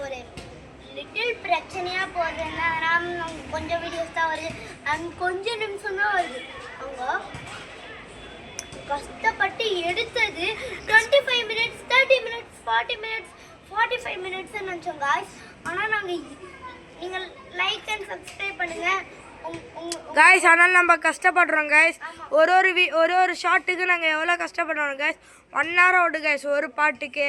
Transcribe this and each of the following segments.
ஒரு லிட்டில் பிரச்சனையாக போகுதுன்னா கொஞ்சம் வீடியோஸ் தான் வருது அண்ட் கொஞ்சம் நிமிஷம் தான் வருது. அவங்க கஷ்டப்பட்டு எடுத்தது 25 மினிட்ஸ் 30 மினிட்ஸ் 40 மினிட்ஸ் 45 மினிட்ஸ் நினச்சோம் காய்ஸ். ஆனால் நீங்கள் லைக் அண்ட் சப்ஸ்கிரைப் பண்ணுங்கள் காய்ஸ். ஆனால் நம்ம கஷ்டப்படுறோம் காய்ஸ். ஒரு ஷார்ட்டுக்கு நாங்கள் எவ்வளோ கஷ்டப்படுறோம் காய்ஸ். 1 hour ஓடு காய்ஸ் ஒரு பாட்டுக்கு.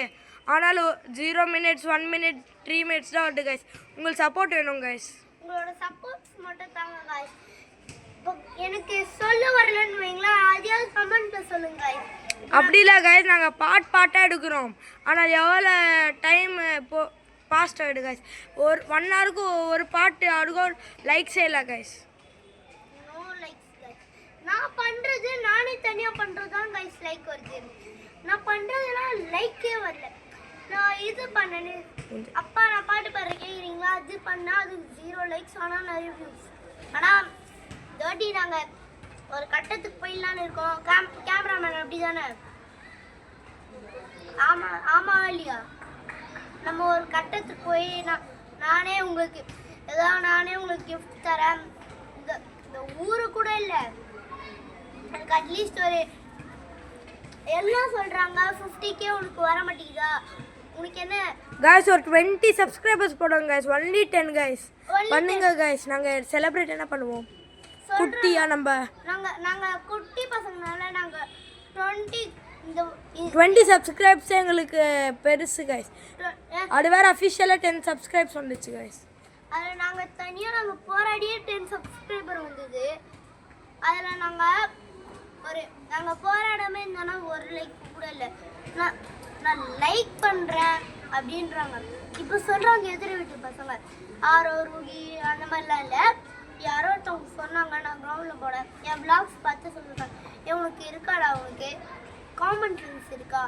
ஆனாலும் 0 மினிட்ஸ் 1 மினிட் 3 மினிட்ஸ் தான் ஓடு காய்ஸ். உங்களுக்கு சப்போர்ட் வேணும் காய்ஸ். உங்களோட சப்போர்ட்ஸ் மட்டும் தாங்க காய்ஸ். எனக்கு சொல்ல வரலன்னு வைங்களா, அதையாவது கமெண்ட்ல சொல்லுங்க காய்ஸ். அப்படி இல்லை காய்ஸ், நாங்கள் பாட்டாக எடுக்கிறோம். ஆனால் எவ்வளோ டைம் பாஸ்ட் ஆகிடு காய்ஸ். ஒரு 1 hourக்கு ஒரு பாட்டு அடுக்கும் லைக் செய்யலாம் காய்ஸ். No likes guys. நான் பண்ணுறது நானே தனியாக பண்ணுறது தான் காய்ஸ் லைக் வருது. நான் பண்ணுறதுலாம் லைக்கே வரல. நான் இது பண்ணேன்னு அப்பா நான் பாட்டு பாடுற கேட்குறீங்களா, அது பண்ணால் அது 0 லைக்ஸ் ஆனால் நிறைய வியூஸ். ஆனால் தேர்ட்டி நாங்கள் ஒரு கட்டத்துக்கு போயிடலான்னு இருக்கோம். கேமராமேன் அப்படி தானே? ஆமாம் இல்லையா? நம்ம ஒரு கட்டத்துக்கு போய் நானே உங்களுக்கு கிஃப்ட் தரேன். இந்த ஊரு கூட இல்லை, எனக்கு அட்லீஸ்ட் ஒரு எல்லாம் சொல்கிறாங்க 50K உனக்கு வர மாட்டேங்குதா, உனக்கு என்ன गाइस ஒரு 20 சப்ஸ்கிரைபர்ஸ் போடுங்க गाइस. only 10 गाइस பண்ணுங்க गाइस. நாங்க செலிப்ரேட் என்ன பண்ணுவோம் குட்டியா நாங்க குட்டி பசங்கனால நாங்க 20 சப்ஸ்கிரைப்ஸ் எங்களுக்கு பெருசு गाइस. அது வேற அபிஷியலா 10 சப்ஸ்கிரைப்ஸ் வந்துச்சு गाइस. அது நாங்க போராடியே 10 சப்ஸ்கிரைபர் வந்தது. அதுல நாங்க போராடாம இருந்தா ஒரு லைக் கூட இல்லை. நான் லைக் பண்ணுறேன் அப்படின்றாங்க. இப்போ சொல்கிறாங்க எதிர வீட்டு பசங்க ரூகி அந்த மாதிரிலாம் இல்லை. யாரோ ஒருத்தவங்க சொன்னாங்க, நான் கிரவுண்டில் போனேன், என் விளாக்ஸ் பார்த்து சொல்லிட்டாங்க, உனக்கு இருக்காடா, உனக்கு காமன் சென்ஸ் இருக்கா,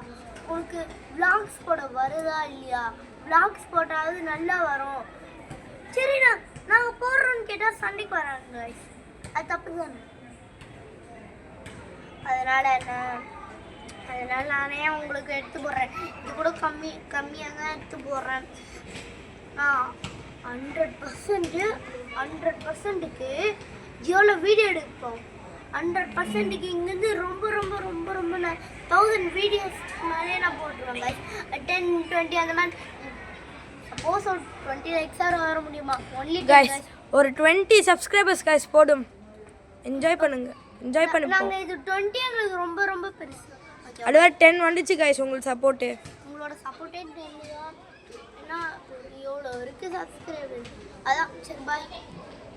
உனக்கு விளாக்ஸ் போட வருதா இல்லையா, விளாக்ஸ் போட்டாவது நல்லா வரும். சரி நாங்கள் போடுறோன்னு கேட்டால் சண்டைக்கு வராங்க. அது தப்பு தானே. அதனால் நானே உங்களுக்கு எடுத்து போடுறேன். இது கூட கம்மியாக தான் எடுத்து போடுறேன். நான் 100%க்கு எவ்வளோ வீடியோ எடுப்போம். 100%க்கு இங்கேருந்து ரொம்ப ரொம்ப ரொம்ப ரொம்ப 1000 வீடியோஸ் மேலே நான் போட்டுருவேன். 10 20 அந்த மாதிரி. சப்போஸ் ஒரு 20 லைக்ஸாக வர முடியுமா? ஒன்லி गाइस ஒரு 20 சப்ஸ்கிரைபர்ஸ் गाइस போடும். என்ஜாய் பண்ணுங்க. என்ஜாய் பண்ணி நாங்கள் இது 20 எங்களுக்கு ரொம்ப ரொம்ப பெருசு. அதுவே 10 வந்துச்சு गाइस. உங்களுக்கு சப்போர்ட், உங்களோட சப்போர்ட்டே தெரியுதா? ஏன்னா எவ்வளோ இருக்குது சப்ஸ்கிரைபர். அதான் சரி பாய்.